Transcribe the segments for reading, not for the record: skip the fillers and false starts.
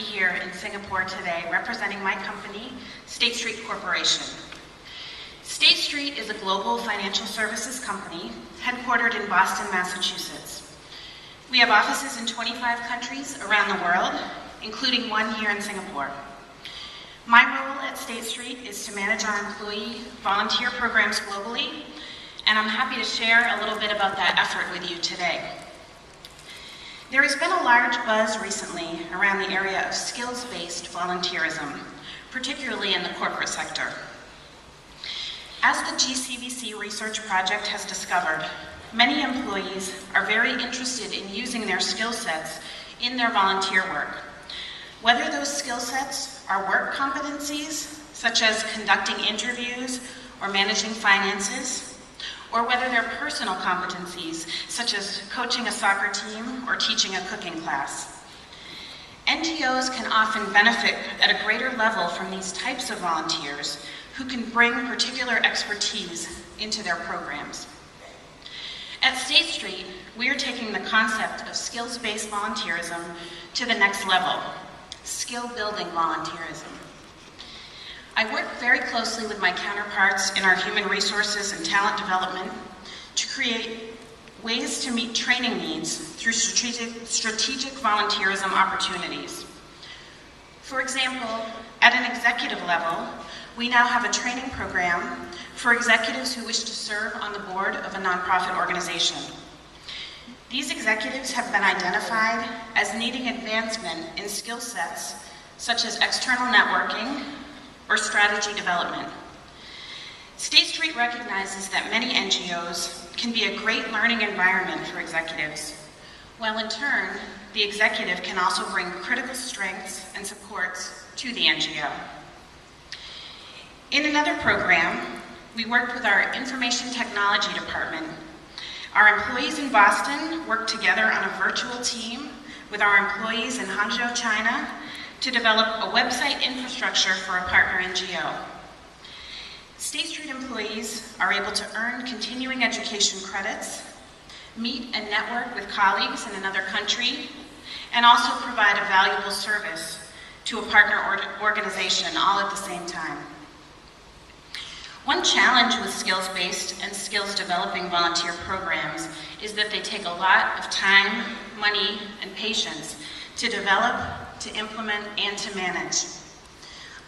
here in Singapore today representing my company, State Street Corporation. State Street is a global financial services company headquartered in Boston, Massachusetts. We have offices in 25 countries around the world, including one here in Singapore. My role at State Street is to manage our employee volunteer programs globally, and I'm happy to share a little bit about that effort with you today. There has been a large buzz recently around the area of skills-based volunteerism, particularly in the corporate sector. As the GCVC research project has discovered, many employees are very interested in using their skill sets in their volunteer work. Whether those skill sets are work competencies, such as conducting interviews or managing finances, or whether they're personal competencies, such as coaching a soccer team or teaching a cooking class. NGOs can often benefit at a greater level from these types of volunteers who can bring particular expertise into their programs. At State Street, we are taking the concept of skills-based volunteerism to the next level, skill-building volunteerism. I work very closely with my counterparts in our human resources and talent development to create ways to meet training needs through strategic volunteerism opportunities. For example, at an executive level, we now have a training program for executives who wish to serve on the board of a nonprofit organization. These executives have been identified as needing advancement in skill sets such as external networking or strategy development. State Street recognizes that many NGOs can be a great learning environment for executives, while in turn, the executive can also bring critical strengths and supports to the NGO. In another program, we worked with our information technology department. Our employees in Boston worked together on a virtual team with our employees in Hangzhou, China, to develop a website infrastructure for a partner NGO. State Street employees are able to earn continuing education credits, meet and network with colleagues in another country, and also provide a valuable service to a partner organization all at the same time. One challenge with skills-based and skills-developing volunteer programs is that they take a lot of time, money, and patience to develop, to implement, and to manage.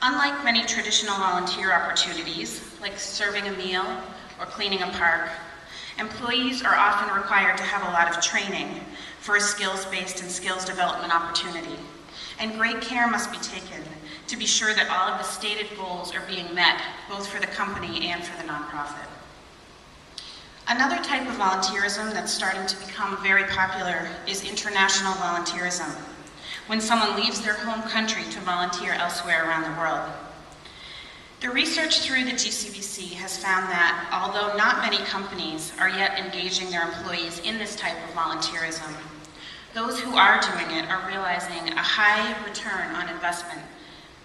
Unlike many traditional volunteer opportunities, like serving a meal or cleaning a park, employees are often required to have a lot of training for a skills-based and skills development opportunity. And great care must be taken to be sure that all of the stated goals are being met, both for the company and for the nonprofit. Another type of volunteerism that's starting to become very popular is international volunteerism, when someone leaves their home country to volunteer elsewhere around the world. The research through the GCVC has found that although not many companies are yet engaging their employees in this type of volunteerism, those who are doing it are realizing a high return on investment,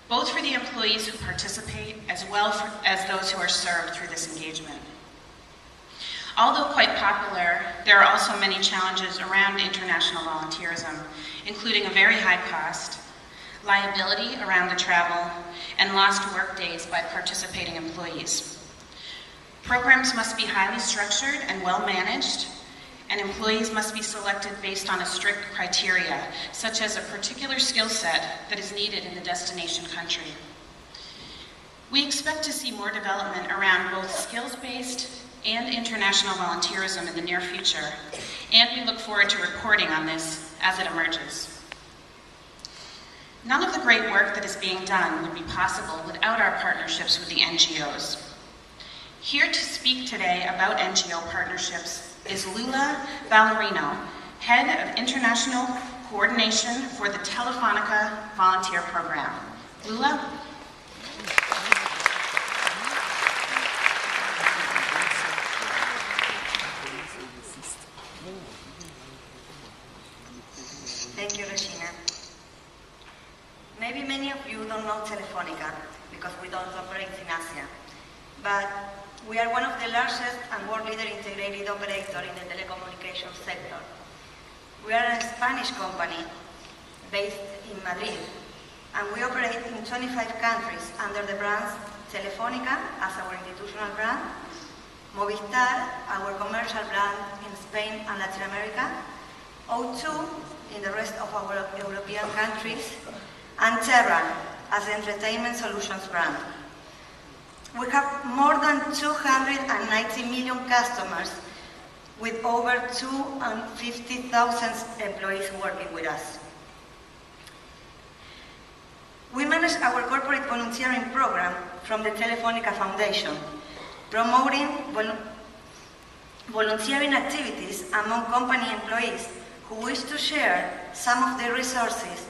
both for the employees who participate as well as those who are served through this engagement. Although quite popular, there are also many challenges around international volunteerism, including a very high cost, liability around the travel, and lost work days by participating employees. Programs must be highly structured and well managed, and employees must be selected based on a strict criteria, such as a particular skill set that is needed in the destination country. We expect to see more development around both skills-based and international volunteerism in the near future, and we look forward to reporting on this as it emerges. None of the great work that is being done would be possible without our partnerships with the NGOs. Here to speak today about NGO partnerships is Lula Ballerino, Head of International Coordination for the Telefonica Volunteer Program. Lula? Thank you, Regina. Maybe many of you don't know Telefonica because we don't operate in Asia, but we are one of the largest and world leader integrated operator in the telecommunications sector. We are a Spanish company based in Madrid, and we operate in 25 countries under the brands Telefónica as our institutional brand, Movistar, our commercial brand in Spain and Latin America, O2 in the rest of our European countries, and Terra as the entertainment solutions brand. We have more than 290 million customers with over 250,000 employees working with us. We manage our corporate volunteering program from the Telefónica Foundation, promoting volunteering activities among company employees who wish to share some of their resources,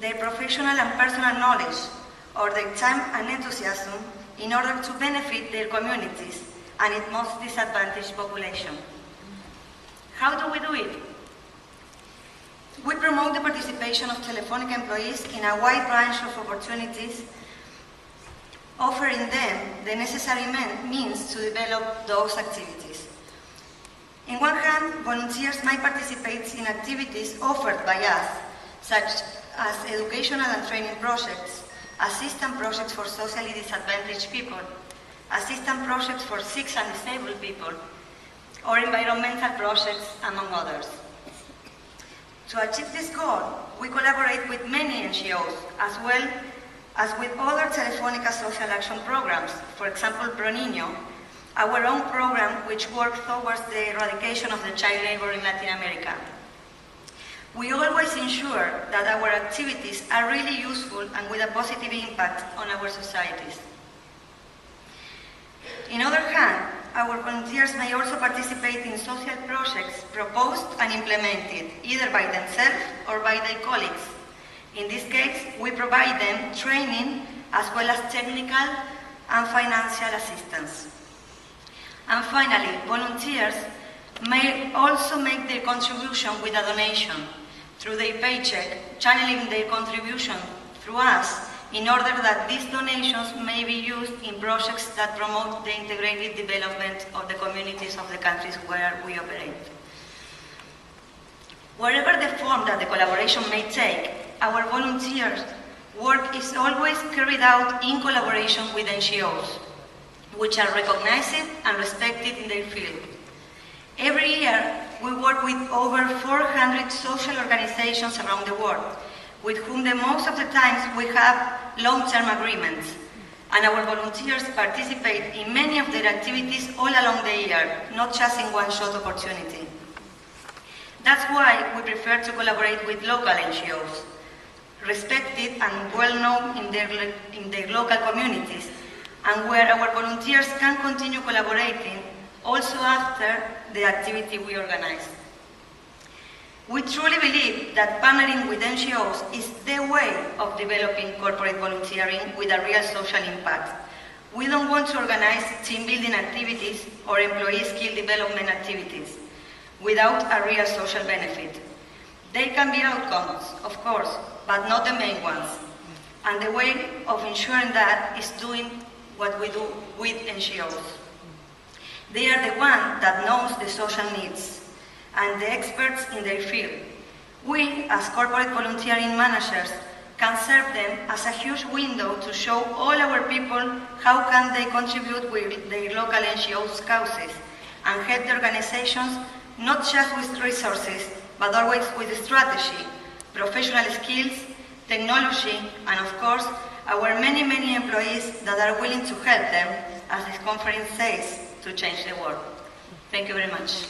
their professional and personal knowledge, or their time and enthusiasm in order to benefit their communities and its most disadvantaged population. How do we do it? We promote the participation of Telefónica employees in a wide range of opportunities, offering them the necessary means to develop those activities. In one hand, volunteers might participate in activities offered by us, such as educational and training projects, assistance projects for socially disadvantaged people, assistance projects for sick and disabled people, or environmental projects, among others. To achieve this goal, we collaborate with many NGOs, as well as with other Telefónica social action programs, for example, Pro Niño, our own program which works towards the eradication of the child labor in Latin America. We always ensure that our activities are really useful and with a positive impact on our societies. On the other hand, our volunteers may also participate in social projects proposed and implemented, either by themselves or by their colleagues. In this case, we provide them training as well as technical and financial assistance. And finally, volunteers may also make their contribution with a donation through their paycheck, channeling their contribution through us in order that these donations may be used in projects that promote the integrated development of the communities of the countries where we operate. Whatever the form that the collaboration may take, our volunteers' work is always carried out in collaboration with NGOs, which are recognized and respected in their field. Every year, we work with over 400 social organizations around the world, with whom most of the times we have long-term agreements, and our volunteers participate in many of their activities all along the year, not just in one-shot opportunity. That's why we prefer to collaborate with local NGOs, respected and well-known in their local communities, and where our volunteers can continue collaborating also after the activity we organize. We truly believe that partnering with NGOs is the way of developing corporate volunteering with a real social impact. We don't want to organize team-building activities or employee skill development activities without a real social benefit. There can be outcomes, of course, but not the main ones. And the way of ensuring that is doing what we do with NGOs. They are the one that knows the social needs and the experts in their field. We, as corporate volunteering managers, can serve them as a huge window to show all our people how can they contribute with their local NGOs' causes and help the organizations not just with resources, but always with strategy, professional skills, technology, and of course, our many, many employees that are willing to help them, as this conference says, to change the world. Thank you very much.